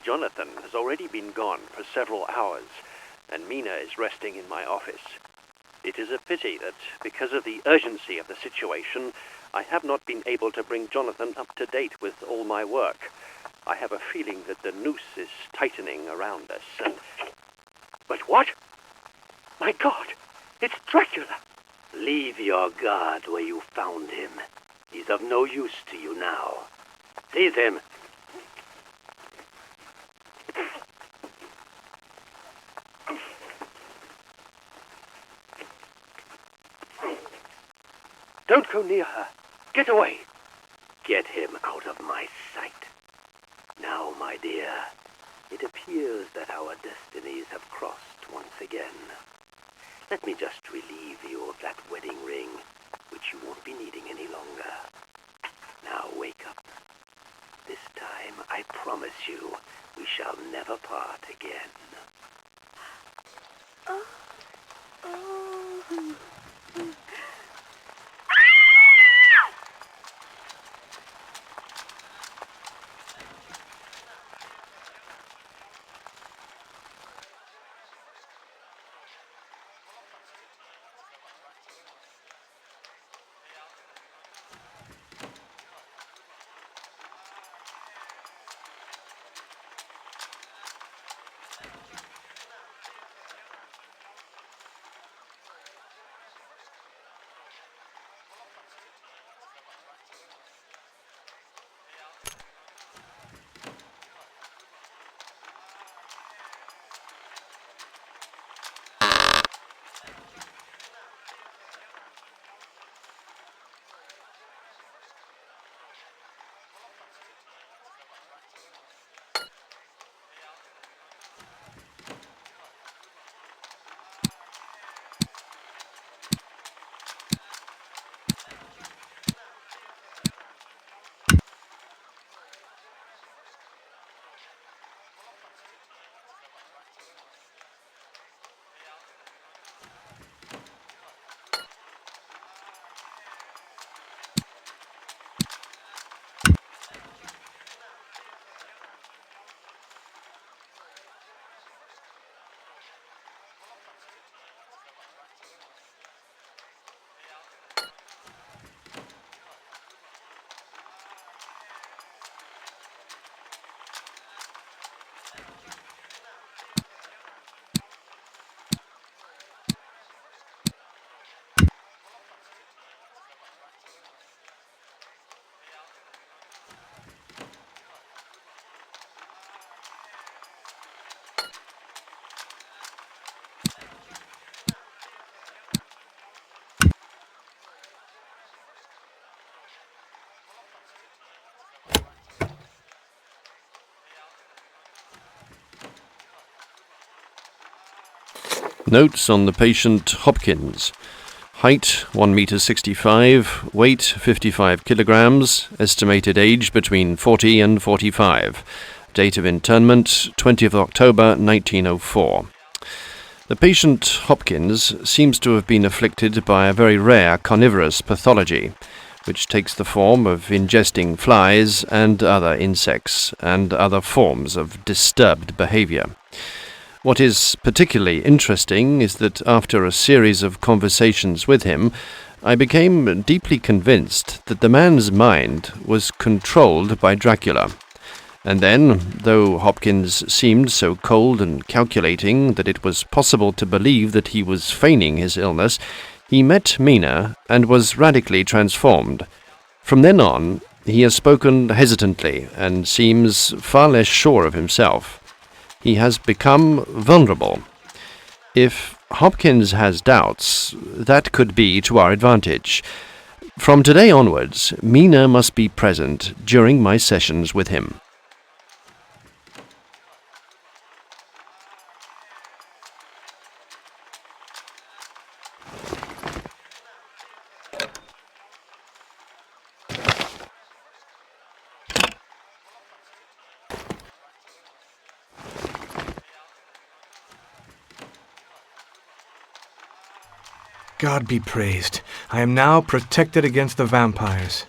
Jonathan has already been gone for several hours, and Mina is resting in my office. It is a pity that, because of the urgency of the situation, I have not been able to bring Jonathan up to date with all my work. I have a feeling that the noose is tightening around us, and... But what? My God! It's Dracula! Leave your guard where you found him. He's of no use to you now. Seize him! Don't go near her. Get away. Get him out of my sight. Now, my dear, it appears that our destinies have crossed once again. Let me just relieve you of that wedding ring, which you won't be needing any longer. Now wake up. This time, I promise you, we shall never part again. Notes on the patient Hopkins. Height 1 meter 65, weight 55 kilograms, estimated age between 40 and 45. Date of internment 20th October 1904. The patient Hopkins seems to have been afflicted by a very rare carnivorous pathology, which takes the form of ingesting flies and other insects and other forms of disturbed behavior. What is particularly interesting is that after a series of conversations with him, I became deeply convinced that the man's mind was controlled by Dracula. And then, though Hopkins seemed so cold and calculating that it was possible to believe that he was feigning his illness, he met Mina and was radically transformed. From then on, he has spoken hesitantly and seems far less sure of himself. He has become vulnerable. If Hopkins has doubts, that could be to our advantage. From today onwards, Mina must be present during my sessions with him. God be praised. I am now protected against the vampires.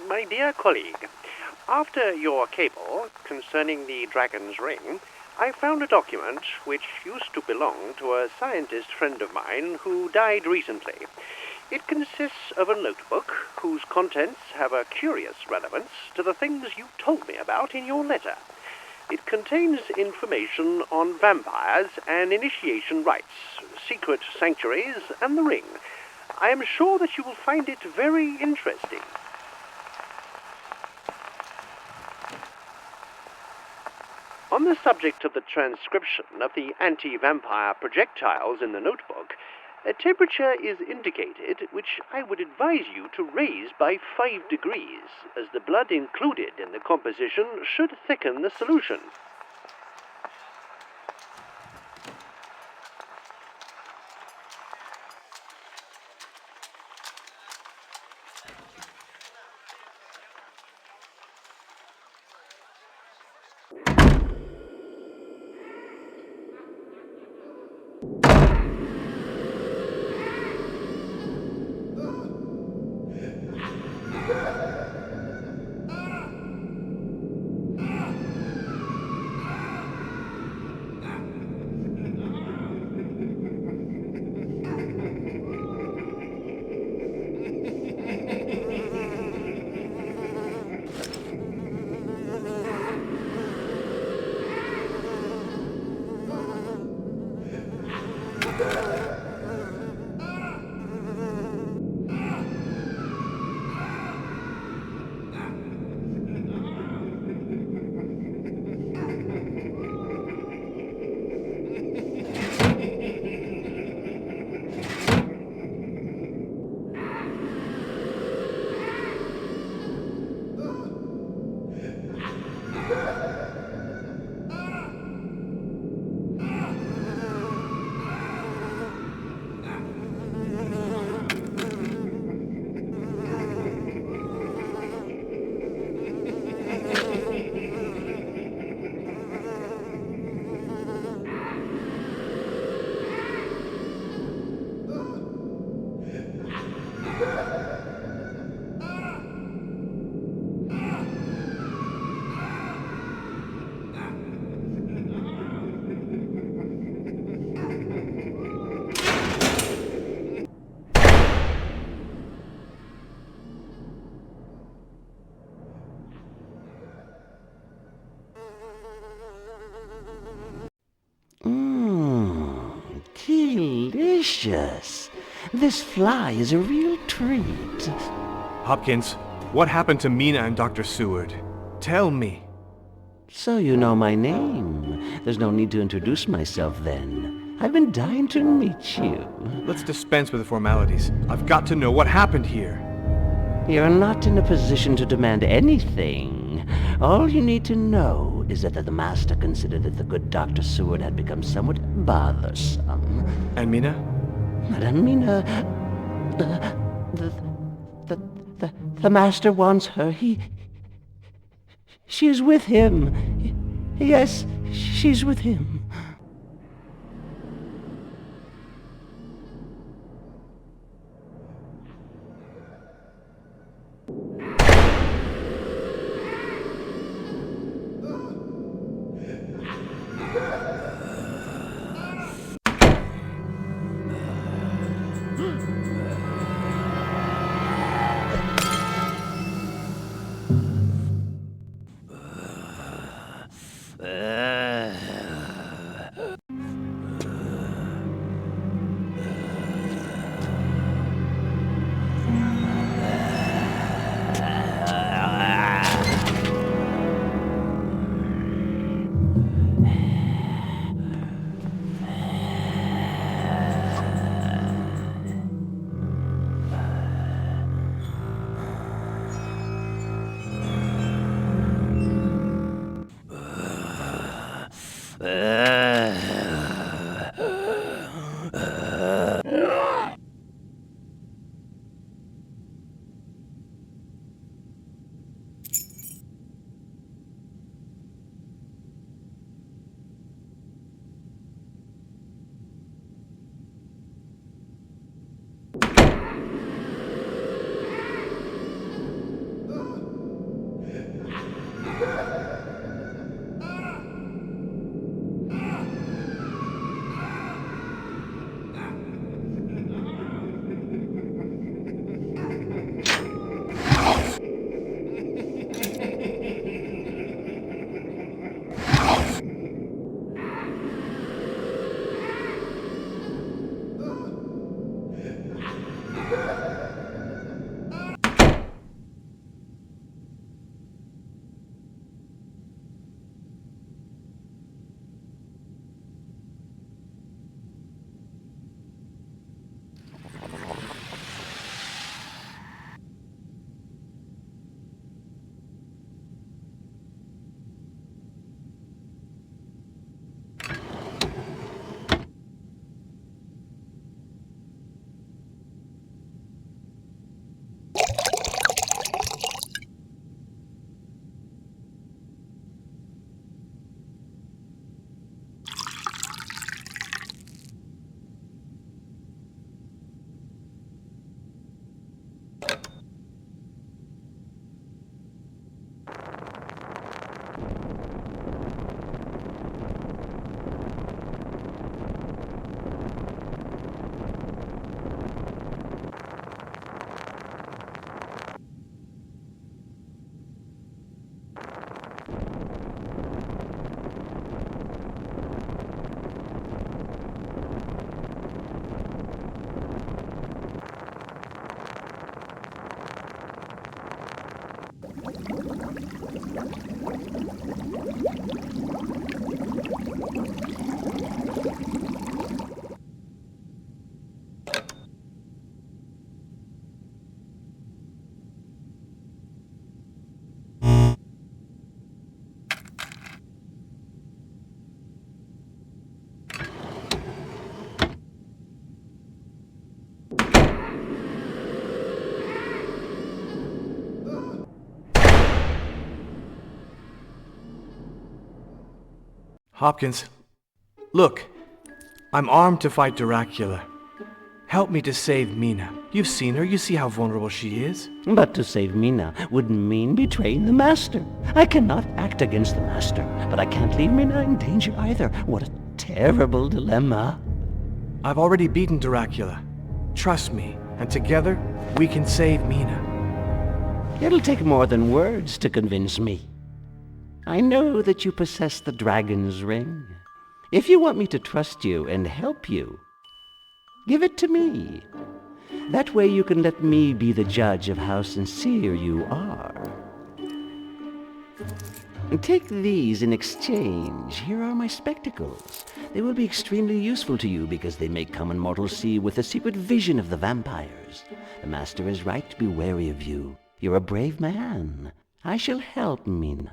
My dear colleague, after your cable concerning the dragon's ring, I found a document which used to belong to a scientist friend of mine who died recently. It consists of a notebook whose contents have a curious relevance to the things you told me about in your letter. It contains information on vampires and initiation rites, secret sanctuaries, and the ring. I am sure that you will find it very interesting. On the subject of the transcription of the anti-vampire projectiles in the notebook, a temperature is indicated which I would advise you to raise by 5 degrees, as the blood included in the composition should thicken the solution. Delicious. This fly is a real treat. Hopkins, what happened to Mina and Dr. Seward? Tell me. So you know my name. There's no need to introduce myself then. I've been dying to meet you. Let's dispense with the formalities. I've got to know what happened here. You're not in a position to demand anything. All you need to know is that the Master considered that the good Dr. Seward had become somewhat bothersome. And Mina? Madam Mina, the Master wants her. She is with him. Yes, she's with him. Hopkins, look. I'm armed to fight Dracula. Help me to save Mina. You've seen her. You see how vulnerable she is. But to save Mina would mean betraying the Master. I cannot act against the Master, but I can't leave Mina in danger either. What a terrible dilemma. I've already beaten Dracula. Trust me, and together we can save Mina. It'll take more than words to convince me. I know that you possess the dragon's ring. If you want me to trust you and help you, give it to me. That way you can let me be the judge of how sincere you are. Take these in exchange. Here are my spectacles. They will be extremely useful to you because they make common mortals see with a secret vision of the vampires. The Master is right to be wary of you. You're a brave man. I shall help Mina.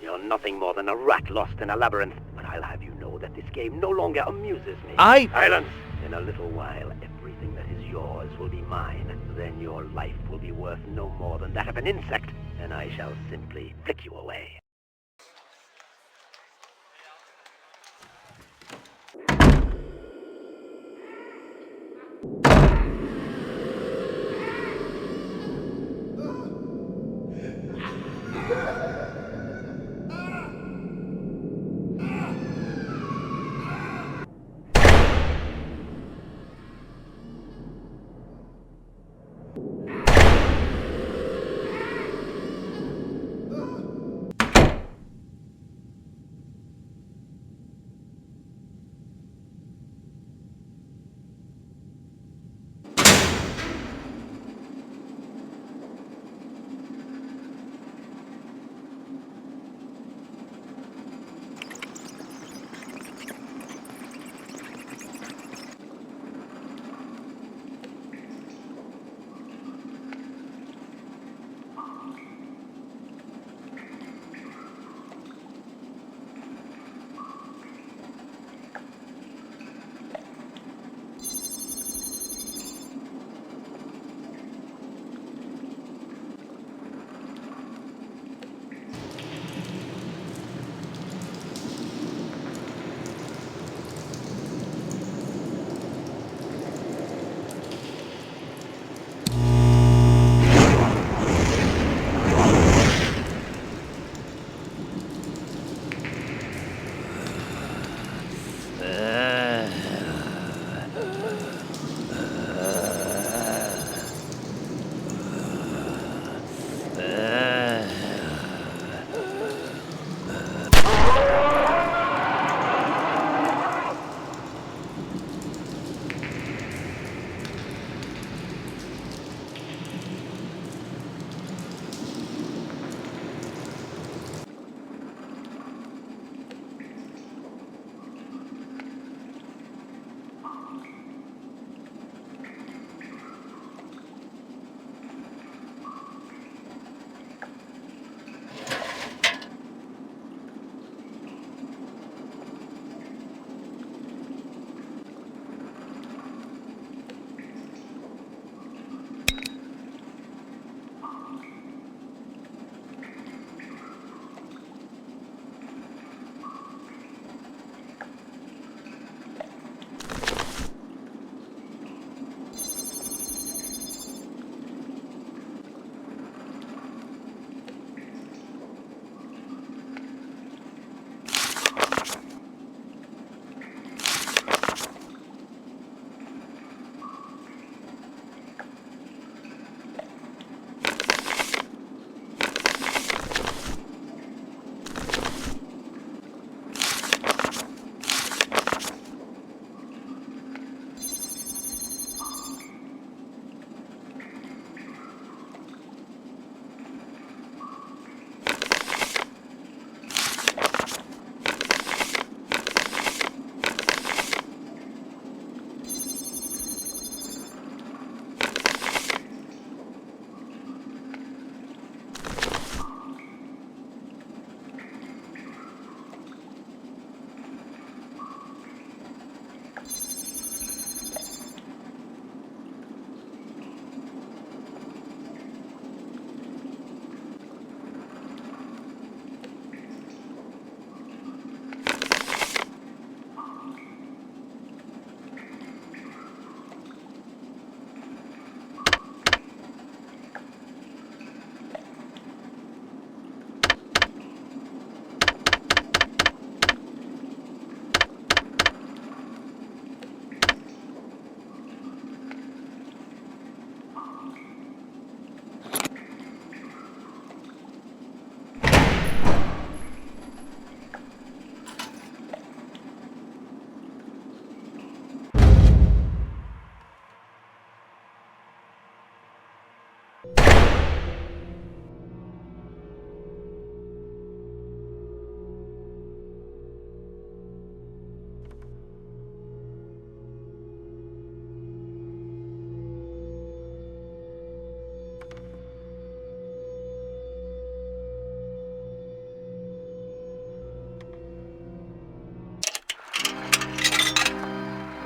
You're nothing more than a rat lost in a labyrinth. But I'll have you know that this game no longer amuses me. Silence! In a little while, everything that is yours will be mine. Then your life will be worth no more than that of an insect, and I shall simply flick you away.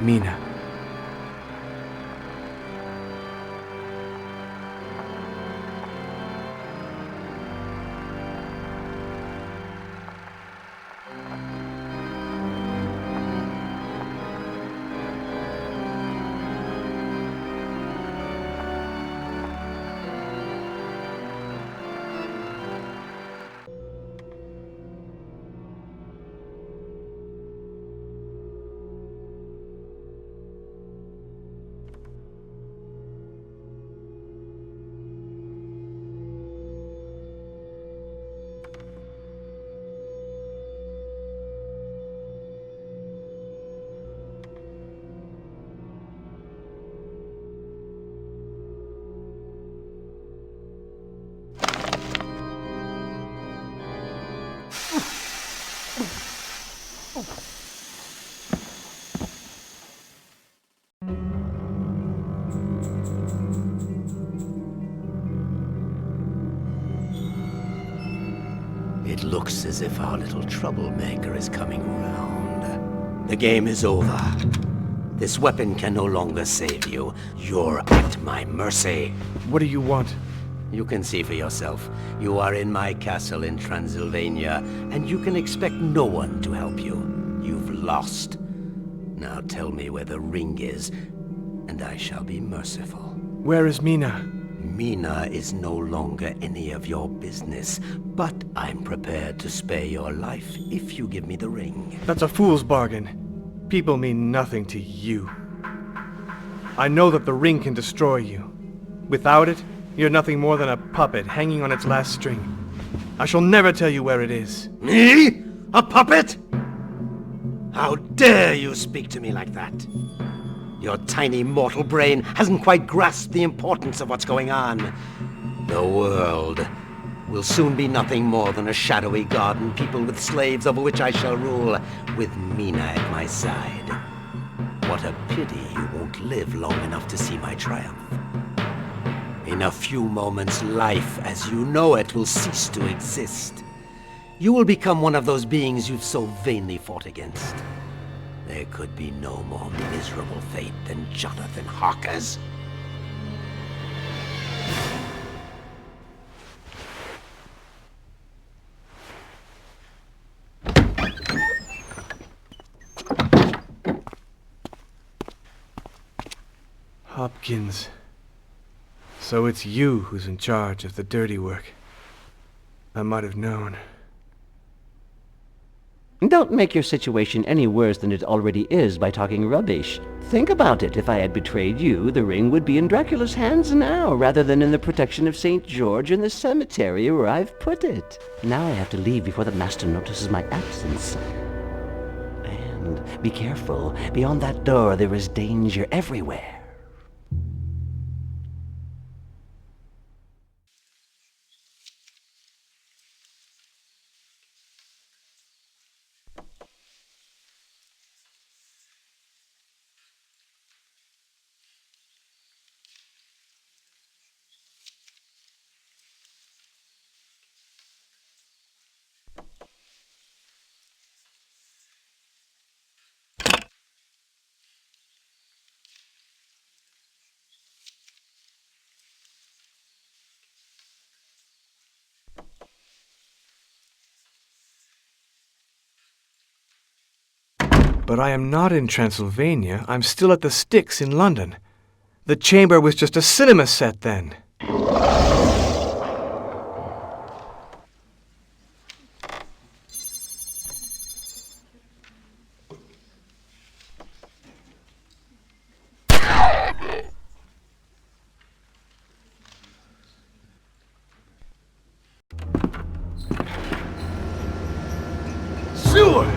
Mina. It looks as if our little troublemaker is coming around. The game is over. This weapon can no longer save you. You're at my mercy. What do you want? You can see for yourself. You are in my castle in Transylvania, and you can expect no one to help you. You've lost. Now tell me where the ring is, and I shall be merciful. Where is Mina? Mina is no longer any of your business, but I'm prepared to spare your life if you give me the ring. That's a fool's bargain. People mean nothing to you. I know that the ring can destroy you. Without it, you're nothing more than a puppet hanging on its last string. I shall never tell you where it is. Me? A puppet? How dare you speak to me like that? Your tiny mortal brain hasn't quite grasped the importance of what's going on. The world will soon be nothing more than a shadowy garden peopled with slaves over which I shall rule, with Mina at my side. What a pity you won't live long enough to see my triumph. In a few moments, life as you know it will cease to exist. You will become one of those beings you've so vainly fought against. There could be no more miserable fate than Jonathan Harker's. Hopkins. So it's you who's in charge of the dirty work. I might have known. Don't make your situation any worse than it already is by talking rubbish. Think about it. If I had betrayed you, the ring would be in Dracula's hands now, rather than in the protection of St. George in the cemetery where I've put it. Now I have to leave before the master notices my absence. And be careful. Beyond that door, there is danger everywhere. But I am not in Transylvania. I'm still at the Sticks in London. The chamber was just a cinema set then. Seward!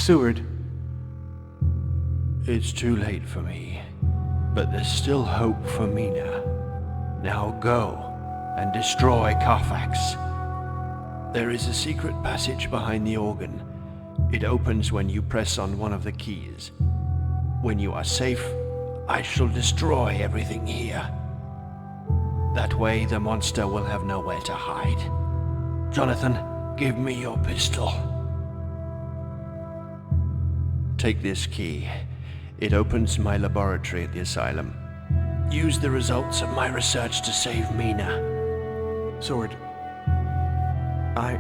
Seward. It's too late for me, but there's still hope for Mina. Now go and destroy Carfax. There is a secret passage behind the organ. It opens when you press on one of the keys. When you are safe, I shall destroy everything here. That way the monster will have nowhere to hide. Jonathan, give me your pistol. Take this key. It opens my laboratory at the asylum. Use the results of my research to save Mina. Sword. I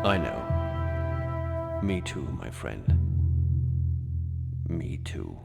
know. Me too, my friend. Me too.